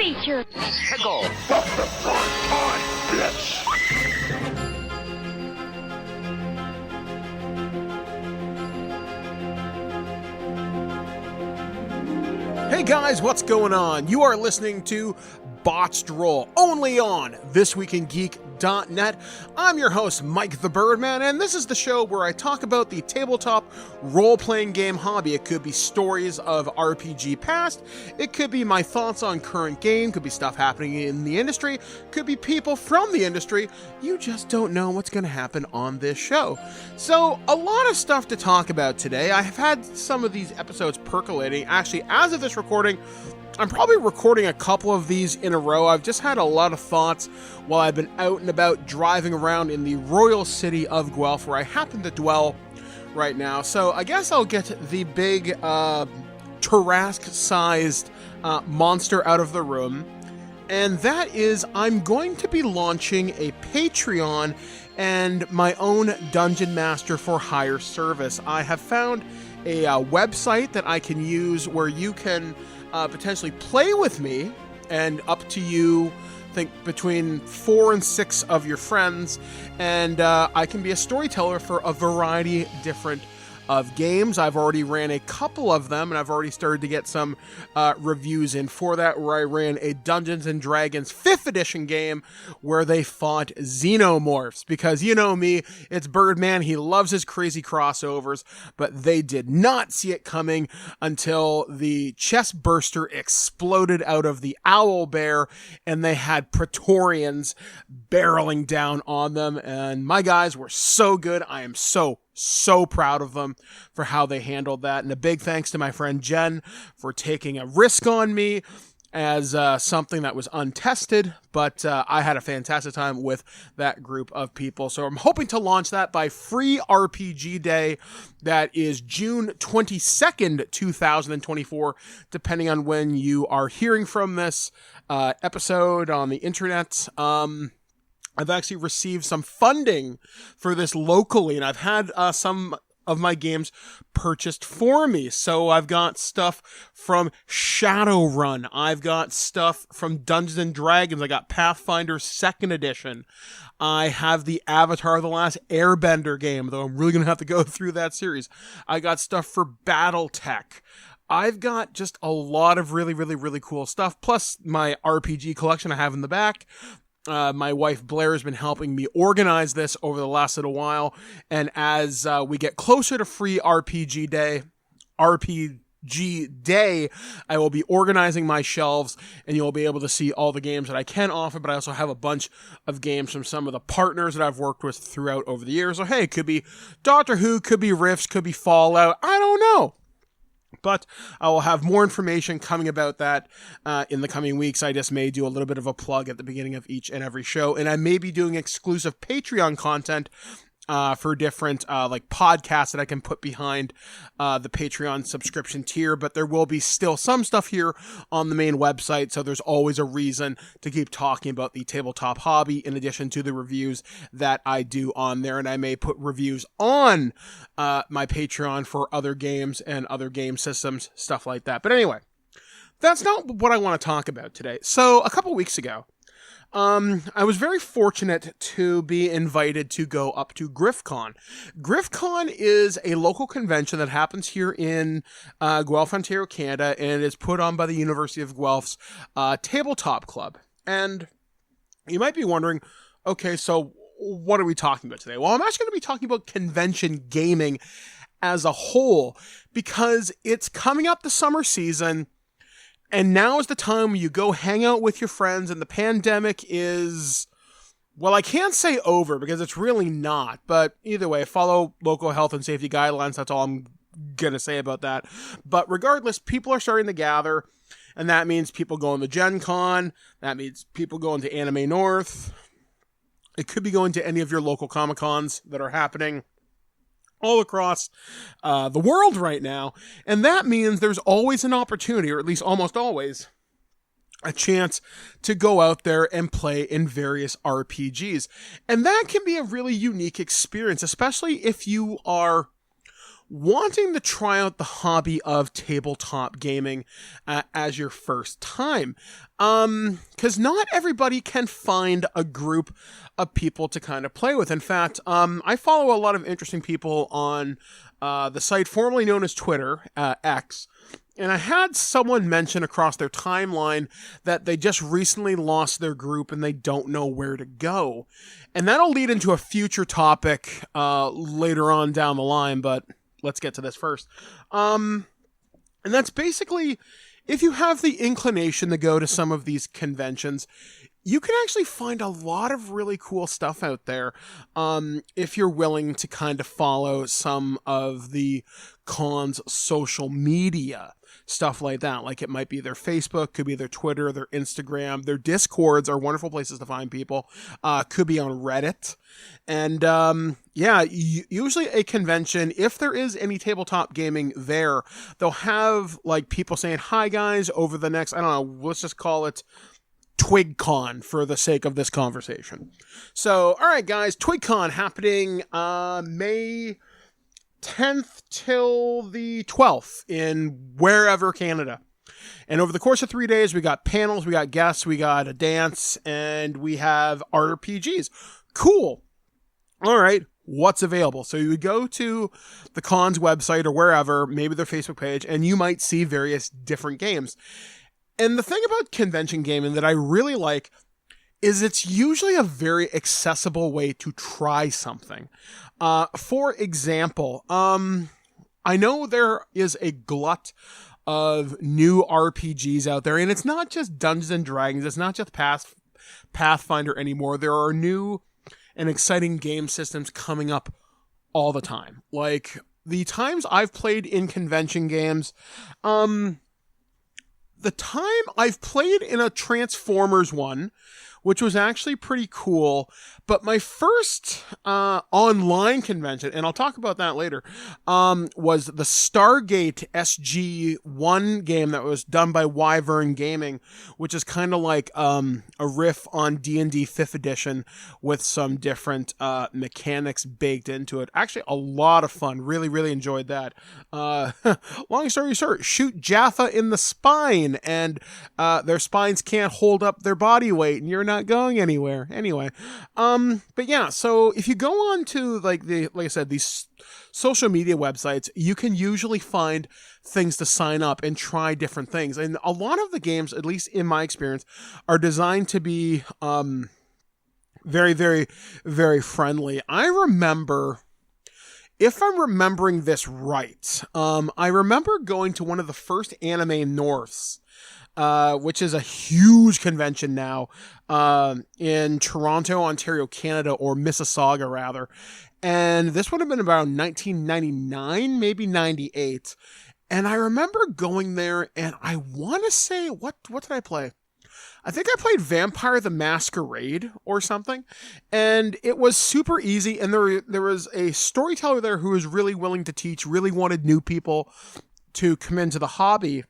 feature. Tickle. Stop the front line, bitch. Hey guys, what's going on? You are listening to Botched Roll, only on ThisWeekInGeek.net. I'm your host, Mike the Birdman, and this is the show where I talk about the tabletop role-playing game hobby. It could be stories of RPG past, it could be my thoughts on current game, could be stuff happening in the industry, could be people from the industry. You just don't know what's going to happen on this show. So, a lot of stuff to talk about today. I have had some of these episodes percolating. Actually, as of this recording, I'm probably recording a couple of these in a row. I've just had a lot of thoughts while I've been out and about driving around in the royal city of Guelph, where I happen to dwell right now. So I guess I'll get the big Tarrasque-sized monster out of the room. And that is, I'm going to be launching a Patreon and my own Dungeon Master for Hire service. I have found a website that I can use where you can potentially play with me, and up to you, I think between 4 and 6 of your friends, and I can be a storyteller for a variety different of games. I've already ran a couple of them, and I've already started to get some reviews in for that, where I ran a Dungeons & Dragons 5th edition game where they fought xenomorphs, because you know me, it's Birdman, he loves his crazy crossovers, but they did not see it coming until the chest burster exploded out of the owl bear, and they had Praetorians barreling down on them, and my guys were so good. I am so proud of them for how they handled that. And a big thanks to my friend Jen for taking a risk on me as something that was untested, but I had a fantastic time with that group of people. So I'm hoping to launch that by Free RPG Day. That is June 22nd, 2024, depending on when you are hearing from this episode on the internet. I've actually received some funding for this locally, and I've had some of my games purchased for me. So I've got stuff from Shadowrun. I've got stuff from Dungeons & Dragons. I got Pathfinder 2nd Edition. I have the Avatar The Last Airbender game, though I'm really going to have to go through that series. I got stuff for Battletech. I've got just a lot of really cool stuff, plus my RPG collection I have in the back. My wife Blair has been helping me organize this over the last little while, and as we get closer to Free RPG Day, I will be organizing my shelves, and you'll be able to see all the games that I can offer, but I also have a bunch of games from some of the partners that I've worked with throughout over the years. So hey, it could be Doctor Who, could be Rifts, could be Fallout, I don't know. But I will have more information coming about that in the coming weeks. I just may do a little bit of a plug at the beginning of each and every show. And I may be doing exclusive Patreon content for different like podcasts that I can put behind the Patreon subscription tier. But there will be still some stuff here on the main website. So there's always a reason to keep talking about the tabletop hobby in addition to the reviews that I do on there. And I may put reviews on my Patreon for other games and other game systems, stuff like that. But anyway, that's not what I want to talk about today. So a couple weeks ago, I was very fortunate to be invited to go up to GriffCon. GriffCon is a local convention that happens here in Guelph, Ontario, Canada, and it is put on by the University of Guelph's Tabletop Club. And you might be wondering, okay, so what are we talking about today? Well, I'm actually going to be talking about convention gaming as a whole, because it's coming up the summer season. And now is the time when you go hang out with your friends, and the pandemic is, well, I can't say over because it's really not. But either way, follow local health and safety guidelines. That's all I'm going to say about that. But regardless, people are starting to gather, and that means people going to Gen Con. That means people going to Anime North. It could be going to any of your local Comic-Cons that are happening all across the world right now. And that means there's always an opportunity, or at least almost always, a chance to go out there and play in various RPGs. And that can be a really unique experience, especially if you are wanting to try out the hobby of tabletop gaming as your first time. Because not everybody can find a group of people to kind of play with. In fact, I follow a lot of interesting people on the site formerly known as Twitter, X. And I had someone mention across their timeline that they just recently lost their group and they don't know where to go. And that'll lead into a future topic later on down the line, but let's get to this first. And that's basically, if you have the inclination to go to some of these conventions, you can actually find a lot of really cool stuff out there if you're willing to kind of follow some of the cons' social media. Stuff like that. Like it might be their Facebook, could be their Twitter, their Instagram, their Discords are wonderful places to find people. Could be on Reddit. And usually a convention, if there is any tabletop gaming there, they'll have like people saying, hi guys, over the next, I don't know, let's just call it TwigCon for the sake of this conversation. So, all right guys, TwigCon happening May 10th till the 12th in wherever Canada. And over the course of 3 days, we got panels, we got guests, we got a dance, and we have RPGs. Cool. All right. What's available? So you would go to the con's website or wherever, maybe their Facebook page, and you might see various different games. And the thing about convention gaming that I really like is it's usually a very accessible way to try something. For example, I know there is a glut of new RPGs out there, and it's not just Dungeons and Dragons, it's not just Pathfinder anymore. There are new and exciting game systems coming up all the time. Like, the times I've played in convention games, the time I've played in a Transformers one, which was actually pretty cool. But my first online convention, and I'll talk about that later, was the Stargate SG-1 game that was done by Wyvern Gaming, which is kind of like a riff on D&D 5th edition with some different mechanics baked into it. Actually, a lot of fun. Really, really enjoyed that. Long story short, shoot Jaffa in the spine, and their spines can't hold up their body weight, and you're not going anywhere. Anyway, but yeah, so if you go on to like I said, these social media websites, you can usually find things to sign up and try different things. And a lot of the games, at least in my experience, are designed to be very, very, very friendly. I remember, if I'm remembering this right, I remember going to one of the first Anime Norths, which is a huge convention now, in Toronto, Ontario, Canada, or Mississauga rather. And this would have been about 1999, maybe 98. And I remember going there, and I want to say, what did I play? I think I played Vampire the Masquerade or something, and it was super easy. And there was a storyteller there who was really willing to teach, really wanted new people to come into the hobby.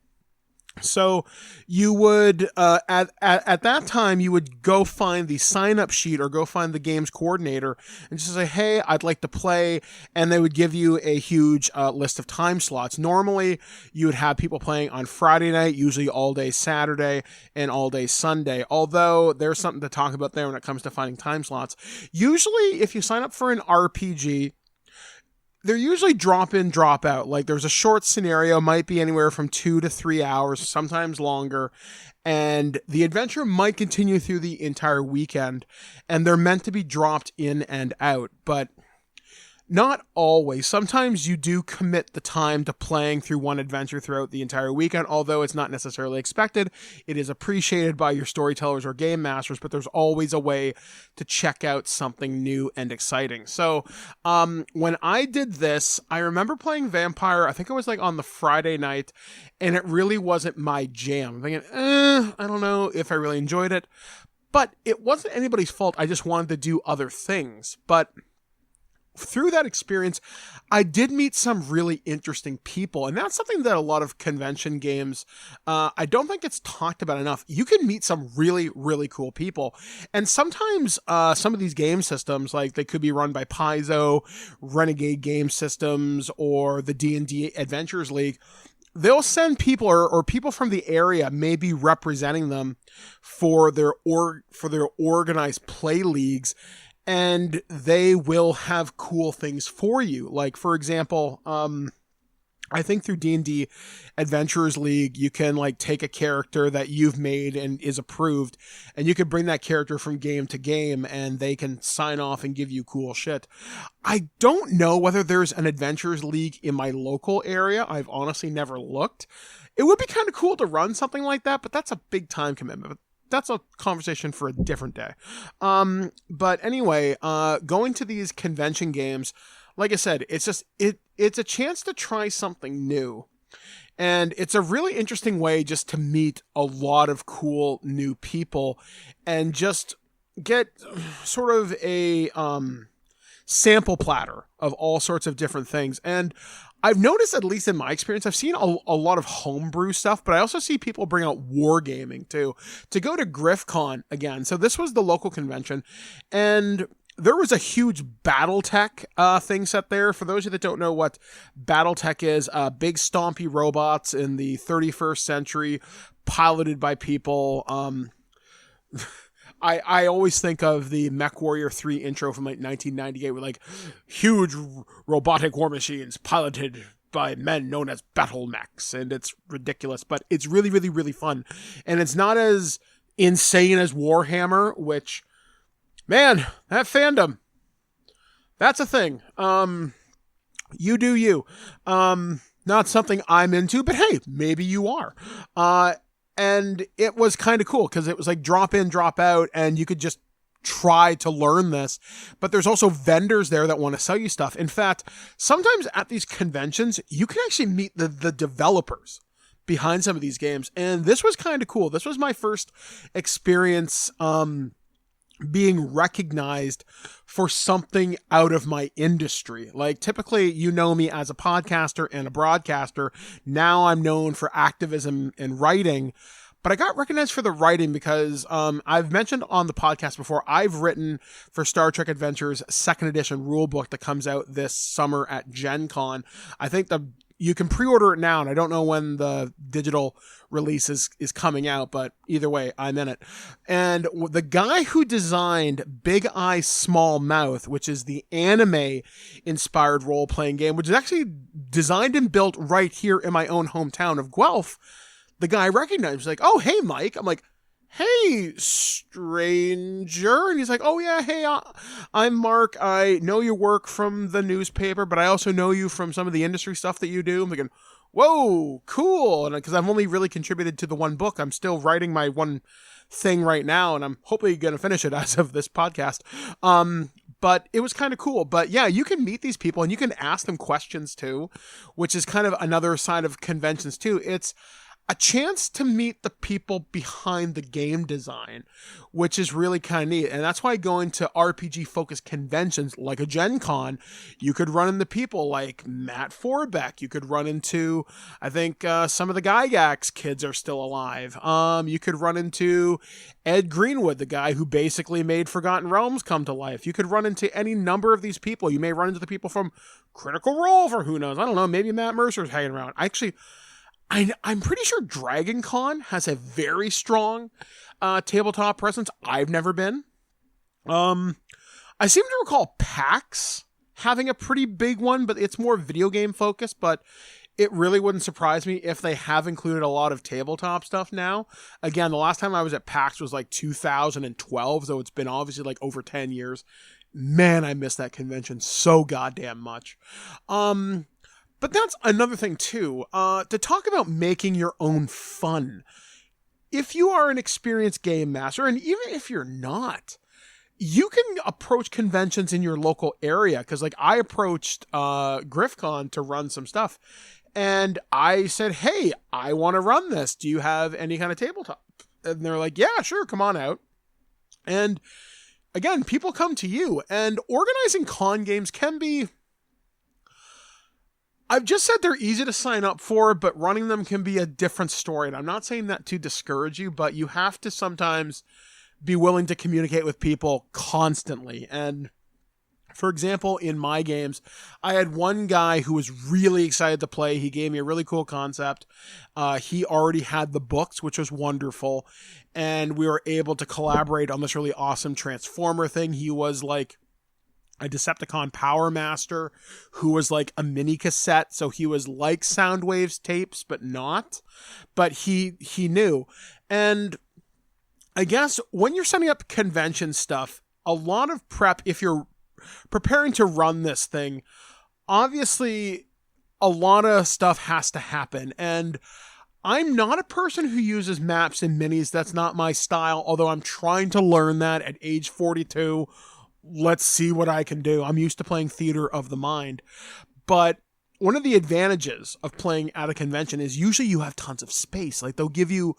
So you would, at that time, you would go find the sign-up sheet or go find the game's coordinator and just say, hey, I'd like to play. And they would give you a huge list of time slots. Normally, you would have people playing on Friday night, usually all day Saturday and all day Sunday. Although there's something to talk about there when it comes to finding time slots. Usually, if you sign up for an RPG, they're usually drop in, drop out. Like, there's a short scenario, might be anywhere from 2 to 3 hours, sometimes longer. And the adventure might continue through the entire weekend. And they're meant to be dropped in and out. But not always. Sometimes you do commit the time to playing through one adventure throughout the entire weekend, although it's not necessarily expected. It is appreciated by your storytellers or game masters, but there's always a way to check out something new and exciting. So when I did this, I remember playing Vampire, I think it was like on the Friday night, and it really wasn't my jam. I'm thinking, I don't know if I really enjoyed it, but it wasn't anybody's fault. I just wanted to do other things. But through that experience, I did meet some really interesting people. And that's something that a lot of convention games, I don't think it's talked about enough. You can meet some really, really cool people. And sometimes some of these game systems, like they could be run by Paizo, Renegade Game Systems, or the D&D Adventures League. They'll send people or people from the area maybe representing them for their organized play leagues, and they will have cool things for you. Like, for example, I think through D&D Adventurers League, you can like take a character that you've made and is approved, and you can bring that character from game to game, and they can sign off and give you cool shit. I don't know whether there's an Adventurers League in my local area. I've honestly never looked. It would be kind of cool to run something like that, but that's a big time commitment. That's a conversation for a different day. But anyway, going to these convention games, like I said, it's a chance to try something new. And it's a really interesting way just to meet a lot of cool new people and just get sort of a sample platter of all sorts of different things. And I've noticed, at least in my experience, I've seen a lot of homebrew stuff, but I also see people bring out wargaming too. To go to GriffCon again, so this was the local convention, and there was a huge BattleTech thing set there. For those of you that don't know what BattleTech is, big stompy robots in the 31st century, piloted by people. I always think of the MechWarrior 3 intro from like 1998 with like huge robotic war machines piloted by men known as battle mechs, and it's ridiculous, but it's really, really, really fun. And it's not as insane as Warhammer, which, man, that fandom, that's a thing. You do you. Not something I'm into, but hey, maybe you are. And it was kind of cool because it was like drop in, drop out, and you could just try to learn this. But there's also vendors there that want to sell you stuff. In fact, sometimes at these conventions, you can actually meet the developers behind some of these games. And this was kind of cool. This was my first experience being recognized for something out of my industry. Like, typically you know me as a podcaster and a broadcaster. Now I'm known for activism and writing, but I got recognized for the writing because I've mentioned on the podcast before, I've written for Star Trek Adventures 2nd edition rulebook that comes out this summer at Gen Con. I think you can pre-order it now, and I don't know when the digital release is coming out, but either way, I'm in it. And the guy who designed Big Eye Small Mouth, which is the anime-inspired role-playing game, which is actually designed and built right here in my own hometown of Guelph, the guy recognized me. He's like, "Oh, hey, Mike." I'm like, "Hey, stranger." And he's like, "Oh yeah, hey, I'm Mark. I know your work from the newspaper, but I also know you from some of the industry stuff that you do." I'm thinking, whoa, cool. And because I've only really contributed to the one book, I'm still writing my one thing right now, and I'm hopefully going to finish it as of this podcast. But it was kind of cool. But yeah, you can meet these people and you can ask them questions too, which is kind of another side of conventions too. It's a chance to meet the people behind the game design, which is really kind of neat. And that's why going to RPG-focused conventions like a Gen Con, you could run into people like Matt Forbeck. You could run into, I think, some of the Gygax kids are still alive. You could run into Ed Greenwood, the guy who basically made Forgotten Realms come to life. You could run into any number of these people. You may run into the people from Critical Role for who knows. I don't know, maybe Matt Mercer's hanging around. I'm pretty sure Dragon Con has a very strong tabletop presence. I've never been. I seem to recall PAX having a pretty big one, but it's more video game focused, but it really wouldn't surprise me if they have included a lot of tabletop stuff now. Again, the last time I was at PAX was like 2012, so it's been obviously like over 10 years. Man, I miss that convention so goddamn much. But that's another thing too, to talk about making your own fun. If you are an experienced game master, and even if you're not, you can approach conventions in your local area. Because like I approached GriffCon to run some stuff, and I said, "Hey, I want to run this. Do you have any kind of tabletop?" And they're like, "Yeah, sure, come on out." And again, people come to you, and organizing con games can be... I've just said they're easy to sign up for, but running them can be a different story. And I'm not saying that to discourage you, but you have to sometimes be willing to communicate with people constantly. And for example, in my games, I had one guy who was really excited to play. He gave me a really cool concept. He already had the books, which was wonderful. And we were able to collaborate on this really awesome Transformer thing. He was like a Decepticon Power Master who was like a mini cassette. So he was like Soundwave's tapes, but not. But he knew. And I guess when you're setting up convention stuff, a lot of prep, if you're preparing to run this thing, obviously a lot of stuff has to happen. And I'm not a person who uses maps and minis. That's not my style, although I'm trying to learn that at age 42. Let's see what I can do. I'm used to playing theater of the mind. But one of the advantages of playing at a convention is usually you have tons of space. Like they'll give you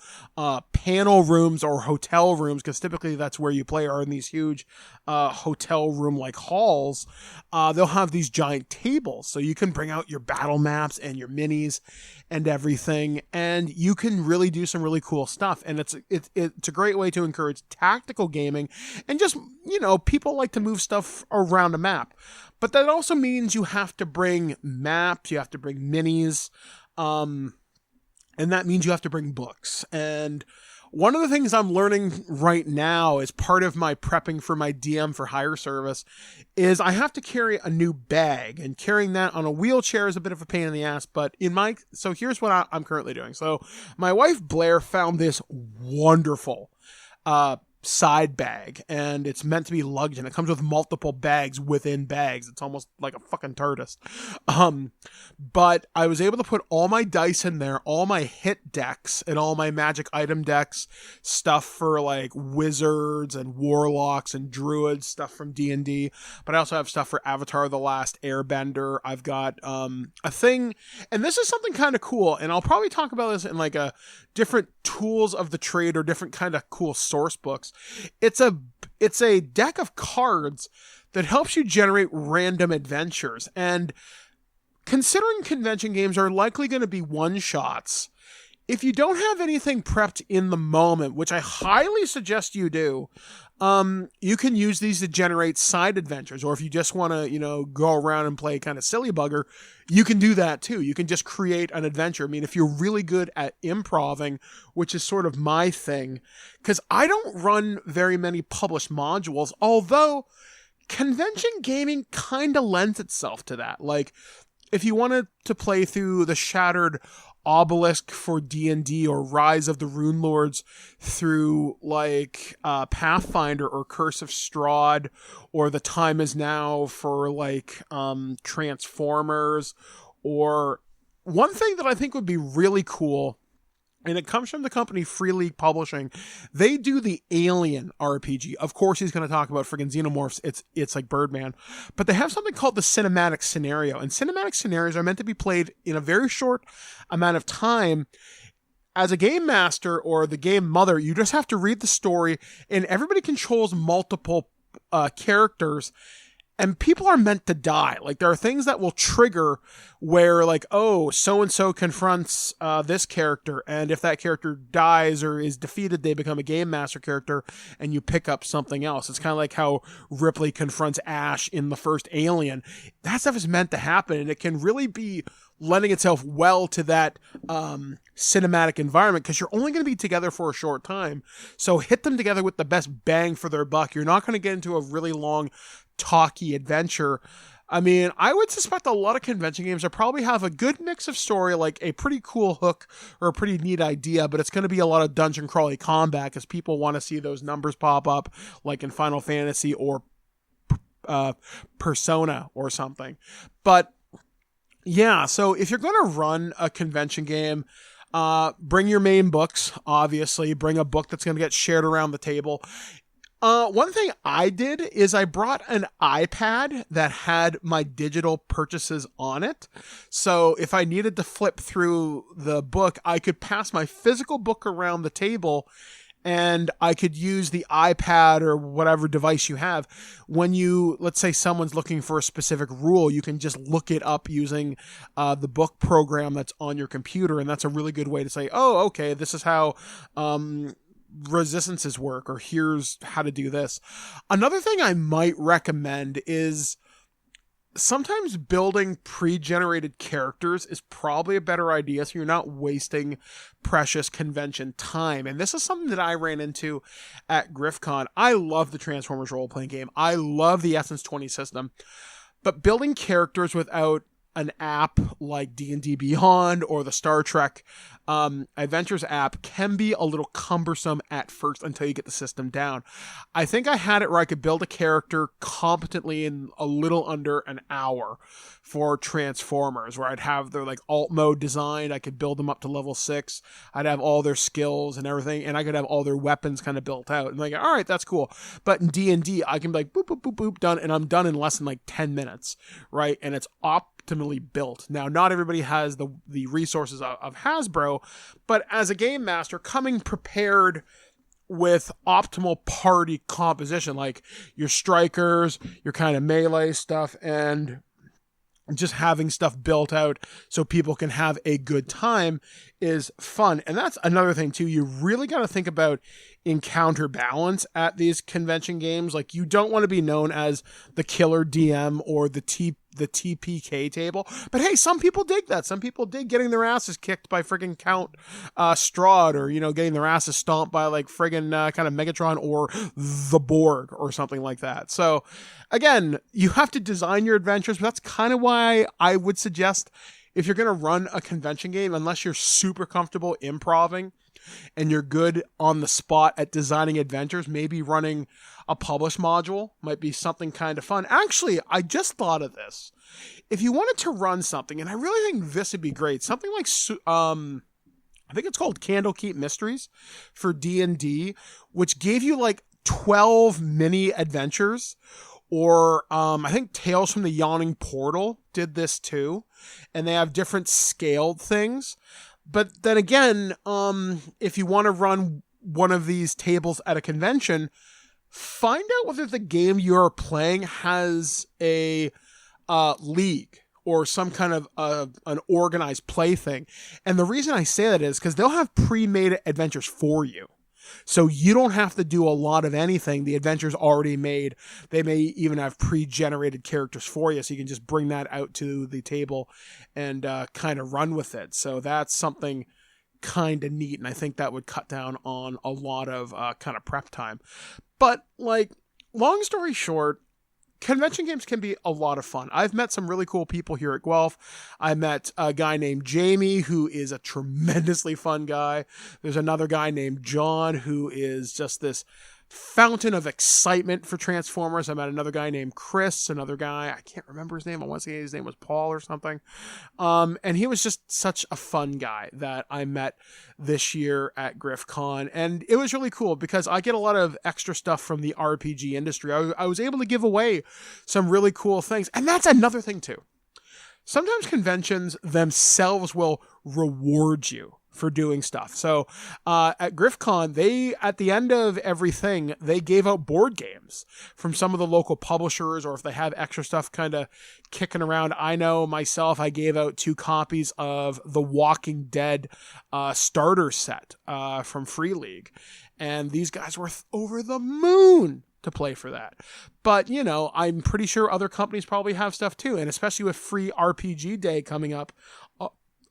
panel rooms or hotel rooms, because typically that's where you play, are in these huge hotel room like halls. They'll have these giant tables, so you can bring out your battle maps and your minis and everything, and you can really do some really cool stuff. And it's a great way to encourage tactical gaming, and just, you know, people like to move stuff around a map. But that also means you have to bring maps, you have to bring minis, and that means you have to bring books. And one of the things I'm learning right now as part of my prepping for my DM for hire service is I have to carry a new bag, and carrying that on a wheelchair is a bit of a pain in the ass. But so here's what I'm currently doing. So my wife Blair found this wonderful side bag, and it's meant to be luggage, and it comes with multiple bags within bags. It's almost like a fucking TARDIS. But I was able to put all my dice in there, all my hit decks and all my magic item decks, stuff for like wizards and warlocks and druids, stuff from D&D, but I also have stuff for Avatar: The Last Airbender. I've got a thing, and this is something kind of cool, and I'll probably talk about this in like a different tools of the trade or different kind of cool source books. It's a deck of cards that helps you generate random adventures. And considering convention games are likely going to be one-shots, if you don't have anything prepped in the moment, which I highly suggest you do, you can use these to generate side adventures. Or if you just want to, you know, go around and play kind of silly bugger, you can do that too. You can just create an adventure. I mean, if you're really good at improving, which is sort of my thing, because I don't run very many published modules, although convention gaming kind of lends itself to that. Like, if you wanted to play through the Shattered Obelisk for D&D, or Rise of the Rune Lords through like Pathfinder or Curse of Strahd, or The Time Is Now for like Transformers, or one thing that I think would be really cool, and it comes from the company Free League Publishing. They do the Alien RPG. Of course, he's going to talk about friggin' xenomorphs. It's like Birdman. But they have something called the cinematic scenario. And cinematic scenarios are meant to be played in a very short amount of time. As a game master or the game mother, you just have to read the story, and everybody controls multiple characters. And people are meant to die. Like, there are things that will trigger where, like, oh, so-and-so confronts this character, and if that character dies or is defeated, they become a game master character, and you pick up something else. It's kind of like how Ripley confronts Ash in the first Alien. That stuff is meant to happen, and it can really be lending itself well to that cinematic environment, because you're only going to be together for a short time. So hit them together with the best bang for their buck. You're not going to get into a really long talky adventure. I mean, I would suspect a lot of convention games will probably have a good mix of story, like a pretty cool hook or a pretty neat idea, but it's going to be a lot of dungeon crawly combat, because people want to see those numbers pop up, like in Final Fantasy or Persona or something. But yeah, so if you're going to run a convention game, bring your main books, obviously. Bring a book that's going to get shared around the table. One thing I did is I brought an iPad that had my digital purchases on it. So if I needed to flip through the book, I could pass my physical book around the table, and I could use the iPad or whatever device you have. When you, let's say someone's looking for a specific rule, you can just look it up using the book program that's on your computer, and that's a really good way to say, oh, okay, this is how resistances work, or here's how to do this. Another thing I might recommend is sometimes building pre-generated characters is probably a better idea, so you're not wasting precious convention time. And this is something that I ran into at GriffCon. I love the Transformers role-playing game. I love the Essence 20 system. But building characters without an app like D&D Beyond or the Star Trek Adventures app can be a little cumbersome at first until you get the system down. I think I had it where I could build a character competently in a little under an hour for Transformers, where I'd have their like alt mode designed. I could build them up to level 6. I'd have all their skills and everything, and I could have all their weapons kind of built out. And like, all right, that's cool. But in D&D, I can be like, boop, boop, boop, boop, done, and I'm done in less than like 10 minutes, right? And it's optimally built. Now, not everybody has the resources of Hasbro, but as a game master, coming prepared with optimal party composition, like your strikers, your kind of melee stuff, and just having stuff built out so people can have a good time is fun. And that's another thing too. You really got to think about encounter balance at these convention games. Like, you don't want to be known as the killer DM or the TPK table. But hey, some people dig that. Some people dig getting their asses kicked by friggin' Count Strahd, or, you know, getting their asses stomped by like friggin' kind of Megatron or the Borg or something like that. So again, you have to design your adventures, but that's kind of why I would suggest, if you're going to run a convention game, unless you're super comfortable improving and you're good on the spot at designing adventures, maybe running a publish module might be something kind of fun. Actually, I just thought of this. If you wanted to run something, and I really think this would be great, something like, I think it's called Candlekeep Mysteries for D&D, which gave you like 12 mini adventures. Or I think Tales from the Yawning Portal did this too. And they have different scaled things. But then again, if you want to run one of these tables at a convention, find out whether the game you're playing has a league or some kind of an organized play thing. And the reason I say that is because they'll have pre-made adventures for you. So you don't have to do a lot of anything. The adventure's already made. They may even have pre-generated characters for you, so you can just bring that out to the table and kind of run with it. So that's something kind of neat, and I think that would cut down on a lot of kind of prep time. But, like, long story short, convention games can be a lot of fun. I've met some really cool people here at Guelph. I met a guy named Jamie, who is a tremendously fun guy. There's another guy named John, who is just this fountain of excitement for Transformers. I met another guy named Chris, another guy, I can't remember his name. I want to say his name was Paul or something. And he was just such a fun guy that I met this year at GriffCon. And it was really cool because I get a lot of extra stuff from the RPG industry. I was able to give away some really cool things. And that's another thing too. Sometimes conventions themselves will reward you for doing stuff. So at GriffCon, they, at the end of everything, they gave out board games from some of the local publishers, or if they have extra stuff kind of kicking around. I know myself, I gave out 2 copies of the Walking Dead starter set from Free League. And these guys were over the moon to play for that. But, you know, I'm pretty sure other companies probably have stuff too. And especially with Free RPG Day coming up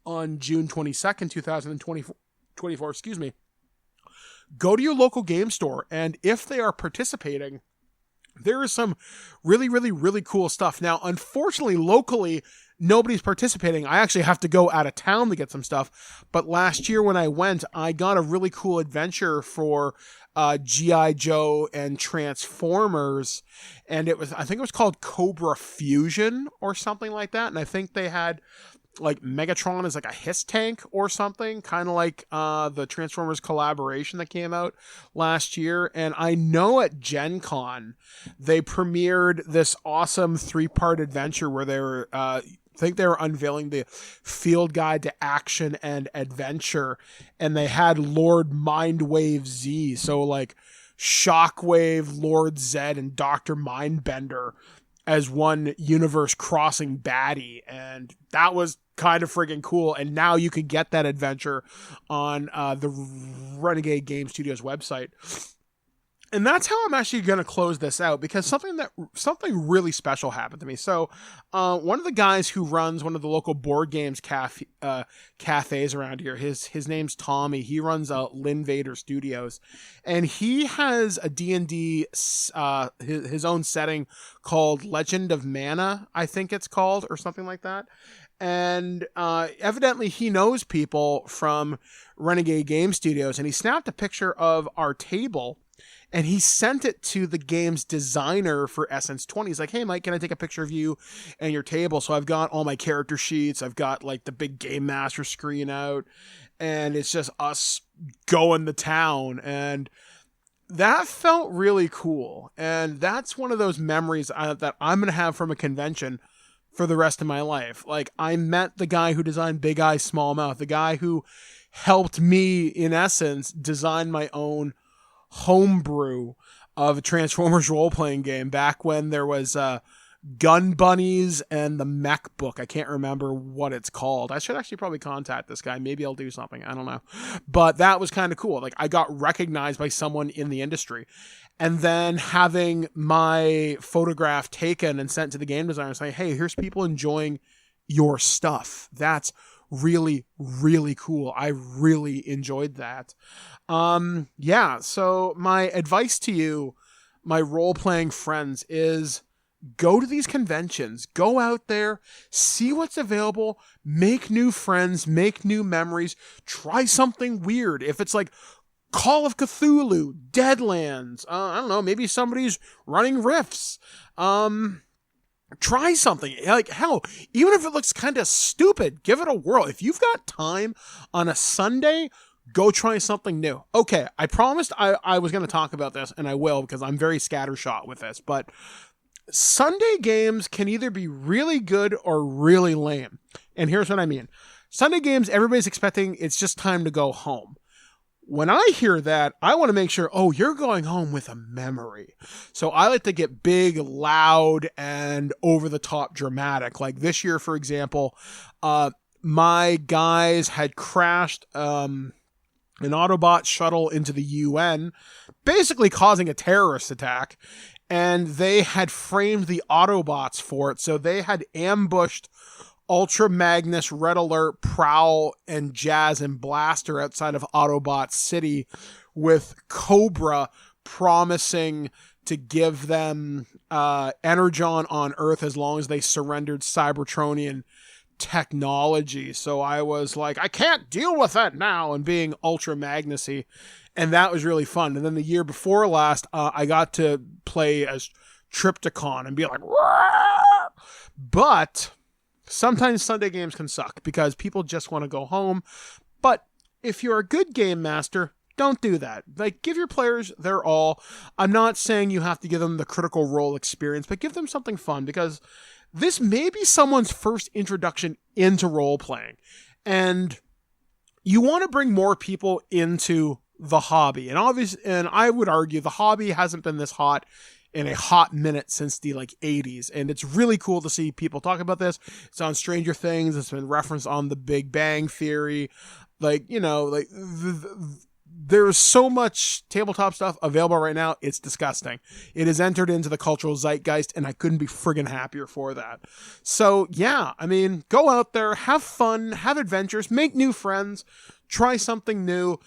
on June 22nd, 2024, go to your local game store, and if they are participating, there is some really, really, really cool stuff. Now, unfortunately, locally, nobody's participating. I actually have to go out of town to get some stuff, but last year when I went, I got a really cool adventure for G.I. Joe and Transformers, and I think it was called Cobra Fusion or something like that, and I think they had like Megatron is like a hiss tank or something, kind of like the Transformers collaboration that came out last year. And I know at Gen Con, they premiered this awesome 3-part adventure where they were think they were unveiling the field guide to action and adventure, and they had Lord Mindwave Z. So like Shockwave, Lord Zed, and Dr. Mindbender as one universe crossing baddie. And that was kind of friggin' cool. And now you can get that adventure on the Renegade Game Studios website. And that's how I'm actually going to close this out, because something really special happened to me. So, one of the guys who runs one of the local board games cafes around here, his name's Tommy. He runs Linvader Studios, and he has a D&D, his own setting called Legend of Mana, I think it's called, or something like that. And evidently he knows people from Renegade Game Studios, and he snapped a picture of our table. And he sent it to the game's designer for Essence 20. He's like, hey, Mike, can I take a picture of you and your table? So I've got all my character sheets. I've got like the big Game Master screen out. And it's just us going to town. And that felt really cool. And that's one of those memories that I'm going to have from a convention for the rest of my life. Like, I met the guy who designed Big Eye, Small Mouth. The guy who helped me, in essence, design my own homebrew of a Transformers role-playing game back when there was Gun Bunnies and the Mech book. I can't remember what it's called. I should actually probably contact this guy. Maybe I'll do something. I don't know. But that was kind of cool. Like, I got recognized by someone in the industry. And then having my photograph taken and sent to the game designer saying, hey, here's people enjoying your stuff. That's really, really cool. I really enjoyed that. Yeah, so my advice to you, my role-playing friends, is go to these conventions, go out there, see what's available, make new friends, make new memories, try something weird. If it's like Call of Cthulhu, Deadlands, I don't know, maybe somebody's running riffs, try something. Like, hell, even if it looks kind of stupid, give it a whirl. If you've got time on a Sunday, go try something new. Okay, I promised I was going to talk about this, and I will, because I'm very scattershot with this, but Sunday games can either be really good or really lame. And here's what I mean. Sunday games, everybody's expecting it's just time to go home. When I hear that, I want to make sure, oh, you're going home with a memory. So I like to get big, loud, and over-the-top dramatic. Like this year, for example, my guys had crashed an Autobot shuttle into the UN, basically causing a terrorist attack, and they had framed the Autobots for it. So they had ambushed Ultra Magnus, Red Alert, Prowl, and Jazz and Blaster outside of Autobot City, with Cobra promising to give them Energon on Earth as long as they surrendered Cybertronian technology. So I was like, I can't deal with that now, and being Ultra Magnusy, and that was really fun. And then the year before last, I got to play as Triptychon and be like, Wah! But sometimes Sunday games can suck because people just want to go home. But if you're a good game master, don't do that. Like, give your players their all. I'm not saying you have to give them the Critical Role experience, but give them something fun, because this may be someone's first introduction into role-playing. And you want to bring more people into the hobby. And I would argue the hobby hasn't been this hot in a hot minute since the 80s. And it's really cool to see people talk about this. It's on Stranger Things. It's been referenced on The Big Bang Theory. There's so much tabletop stuff available right now. It's disgusting. It has entered into the cultural zeitgeist, and I couldn't be friggin' happier for that. So yeah, I mean, go out there, have fun, have adventures, make new friends, try something new,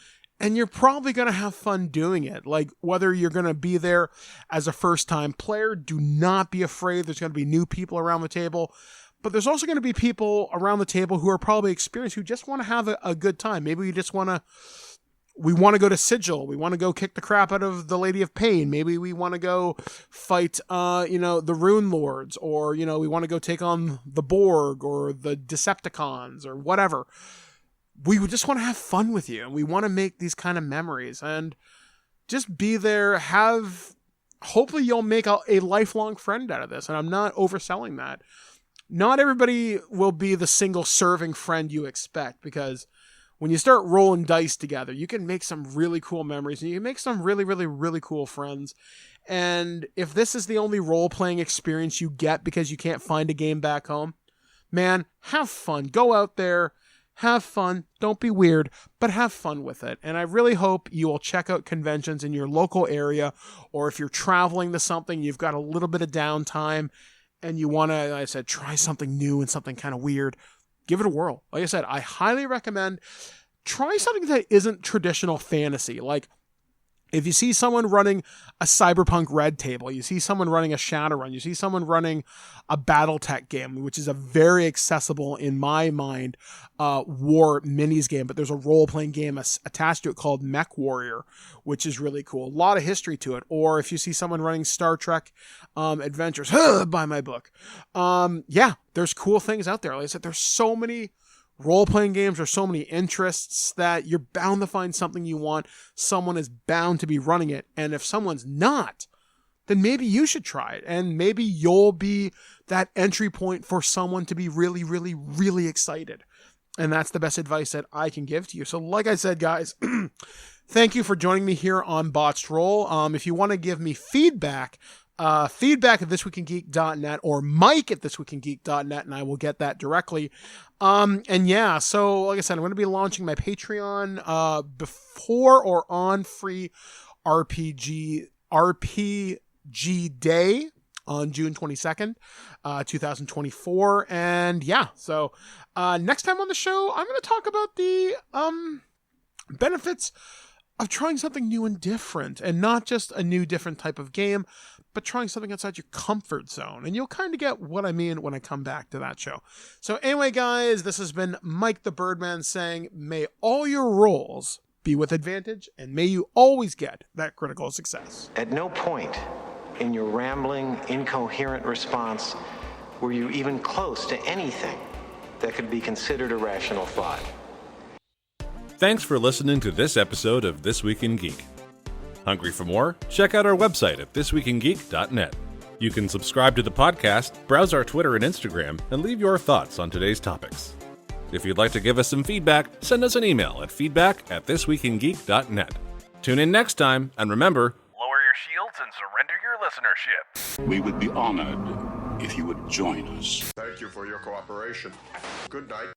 and you're probably going to have fun doing it. Like, whether you're going to be there as a first-time player, do not be afraid. There's going to be new people around the table. But there's also going to be people around the table who are probably experienced, who just want to have a good time. Maybe we want to go to Sigil. We want to go kick the crap out of the Lady of Pain. Maybe we want to go fight, the Rune Lords, or, we want to go take on the Borg or the Decepticons or whatever. We would just want to have fun with you, and we want to make these kind of memories, and just be there. Hopefully you'll make a lifelong friend out of this. And I'm not overselling that. not everybody will be the single serving friend you expect, because when you start rolling dice together, you can make some really cool memories and you can make some really, really, really cool friends. And if this is the only role-playing experience you get because you can't find a game back home, man, have fun. Go out there, have fun. Don't be weird, but have fun with it. And I really hope you will check out conventions in your local area, or if you're traveling to something, you've got a little bit of downtime and you want to, like I said, try something new and something kind of weird, give it a whirl. Like I said, I highly recommend try something that isn't traditional fantasy. Like, if you see someone running a Cyberpunk Red table, you see someone running a Shadowrun, you see someone running a Battletech game, which is a very accessible, in my mind, war minis game, but there's a role-playing game attached to it called Mech Warrior, which is really cool. A lot of history to it. Or if you see someone running Star Trek Adventures, buy my book. Yeah, there's cool things out there. Like I said, there's so many role-playing games, are so many interests that you're bound to find something you want. Someone is bound to be running it. And if someone's not, then maybe you should try it. And maybe you'll be that entry point for someone to be really, really, really excited. And that's the best advice that I can give to you. So like I said, guys, thank you for joining me here on Botched Roll. If you want to give me feedback at ThisWeekInGeek.net or Mike at ThisWeekInGeek.net, and I will get that directly. And yeah, so like I said, I'm going to be launching my Patreon before or on Free RPG Day on June 22nd, 2024. And yeah, so next time on the show, I'm going to talk about the benefits of trying something new and different, and not just a new, different type of game, but trying something outside your comfort zone. And you'll kind of get what I mean when I come back to that show. So anyway, guys, this has been Mike the Birdman saying, may all your rolls be with advantage, and may you always get that critical success. At no point in your rambling, incoherent response were you even close to anything that could be considered a rational thought. Thanks for listening to this episode of This Week in Geek. Hungry for more? Check out our website at ThisWeekInGeek.net. You can subscribe to the podcast, browse our Twitter and Instagram, and leave your thoughts on today's topics. If you'd like to give us some feedback, send us an email at feedback@ThisWeekInGeek.net. Tune in next time, and remember, Lower your shields and surrender your listenership. We would be honored if you would join us. Thank you for your cooperation. Good night.